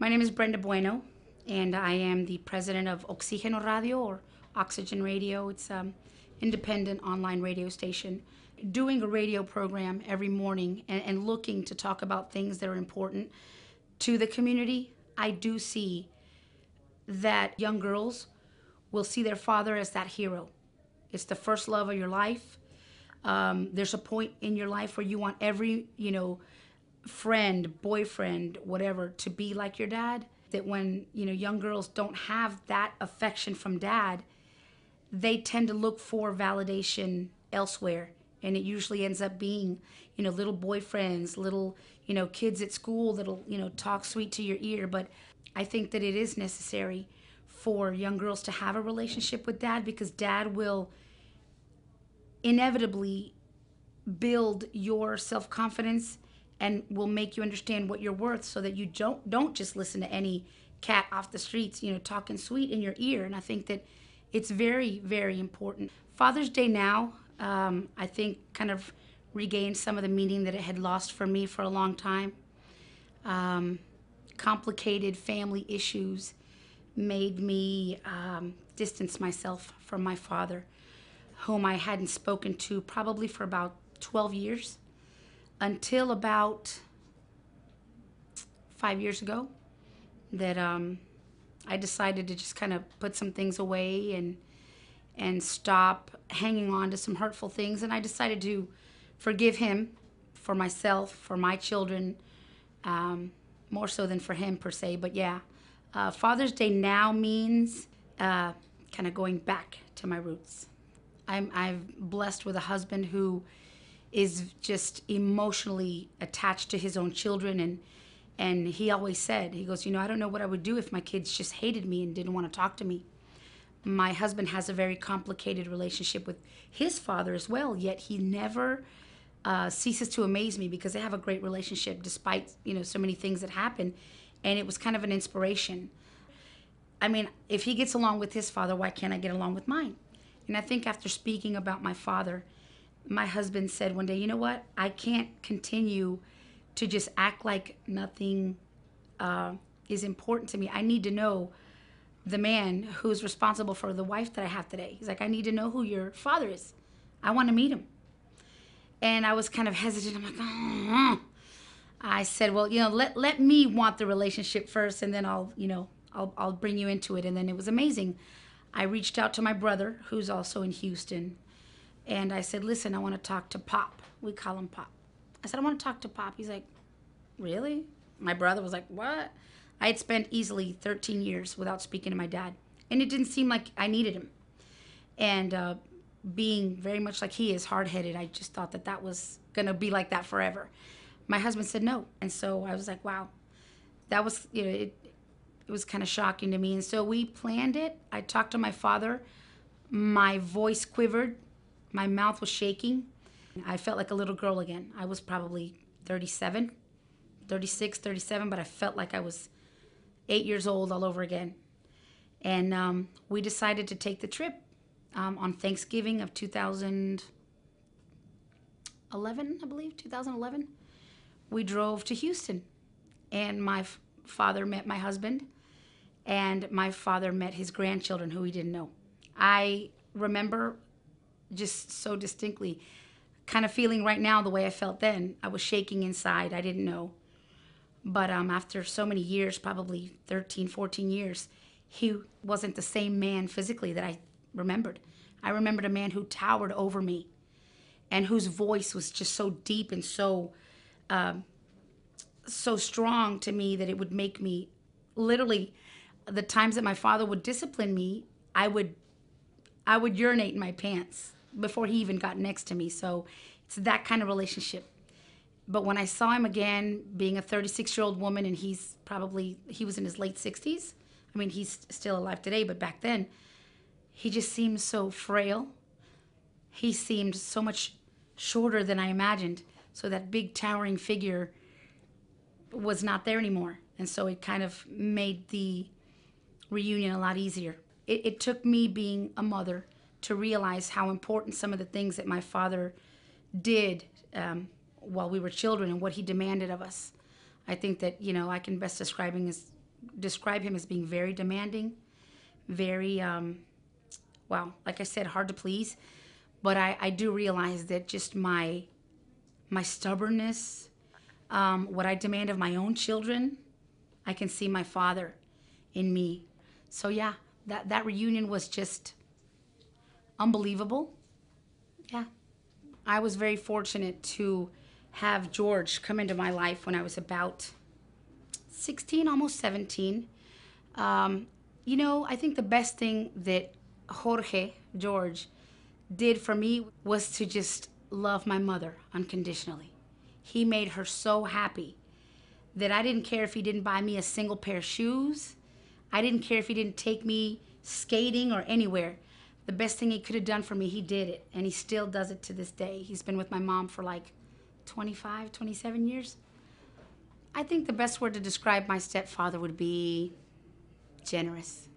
My name is Brenda Bueno, and I am the president of Oxigeno Radio, or Oxygen Radio. It's an independent online radio station. Doing a radio program every morning and looking to talk about things that are important to the community, I do see that young girls will see their father as that hero. It's the first love of your life. There's a point in your life where you want every, friend, boyfriend, whatever, to be like your dad. That when, young girls don't have that affection from dad, they tend to look for validation elsewhere. And it usually ends up being, little boyfriends, little, kids at school that'll, talk sweet to your ear. But I think that it is necessary for young girls to have a relationship with dad, because dad will inevitably build your self-confidence and will make you understand what you're worth, so that you don't just listen to any cat off the streets, talking sweet in your ear. And I think that it's very, very important. Father's Day now, I think, kind of regained some of the meaning that it had lost for me for a long time. Complicated family issues made me distance myself from my father, whom I hadn't spoken to probably for about 12 years, until about 5 years ago, that I decided to just kind of put some things away and stop hanging on to some hurtful things. And I decided to forgive him for myself, for my children, more so than for him per se. But yeah, Father's Day now means kind of going back to my roots. I'm blessed with a husband who is just emotionally attached to his own children, and he always said, he goes, I don't know what I would do if my kids just hated me and didn't want to talk to me. My husband has a very complicated relationship with his father as well, yet he never ceases to amaze me, because they have a great relationship despite, so many things that happen. And it was kind of an inspiration. I mean, if he gets along with his father, why can't I get along with mine? And I think after speaking about my father, my husband said one day, you know what? I can't continue to just act like nothing is important to me. I need to know the man who's responsible for the wife that I have today. He's like, I need to know who your father is. I want to meet him. And I was kind of hesitant. I'm like, oh. I said, well, let me want the relationship first, and then I'll bring you into it. And then it was amazing. I reached out to my brother, who's also in Houston, and I said, listen, I want to talk to Pop. We call him Pop. I said, I want to talk to Pop. He's like, really? My brother was like, what? I had spent easily 13 years without speaking to my dad, and it didn't seem like I needed him. And being very much like he is, hard-headed, I just thought that was going to be like that forever. My husband said no. And so I was like, wow, that was, it was kind of shocking to me. And so we planned it. I talked to my father. My voice quivered. My mouth was shaking. I felt like a little girl again. I was probably 36, 37, but I felt like I was 8 years old all over again. And we decided to take the trip on Thanksgiving of 2011, I believe, 2011. We drove to Houston, and my father met my husband, and my father met his grandchildren, who he didn't know. I remember just so distinctly kind of feeling right now the way I felt then. I was shaking inside. I didn't know. But after so many years, probably 13, 14 years, he wasn't the same man physically that I remembered. I remembered a man who towered over me, and whose voice was just so deep and so strong to me that it would make me, literally, the times that my father would discipline me, I would urinate in my pants before he even got next to me. So it's that kind of relationship. But when I saw him again, being a 36-year-old woman, and he was in his late 60s. I mean, he's still alive today, but back then, he just seemed so frail. He seemed so much shorter than I imagined. So that big towering figure was not there anymore. And so it kind of made the reunion a lot easier. It took me being a mother to realize how important some of the things that my father did while we were children and what he demanded of us. I think that, I can best describe him as describe him as being very demanding, very, well, like I said, hard to please. But I do realize that just my stubbornness, what I demand of my own children, I can see my father in me. So yeah, that reunion was just unbelievable. Yeah. I was very fortunate to have George come into my life when I was about 16, almost 17. I think the best thing that George, did for me was to just love my mother unconditionally. He made her so happy that I didn't care if he didn't buy me a single pair of shoes. I didn't care if he didn't take me skating or anywhere. The best thing he could have done for me, he did it. And he still does it to this day. He's been with my mom for like 25, 27 years. I think the best word to describe my stepfather would be generous.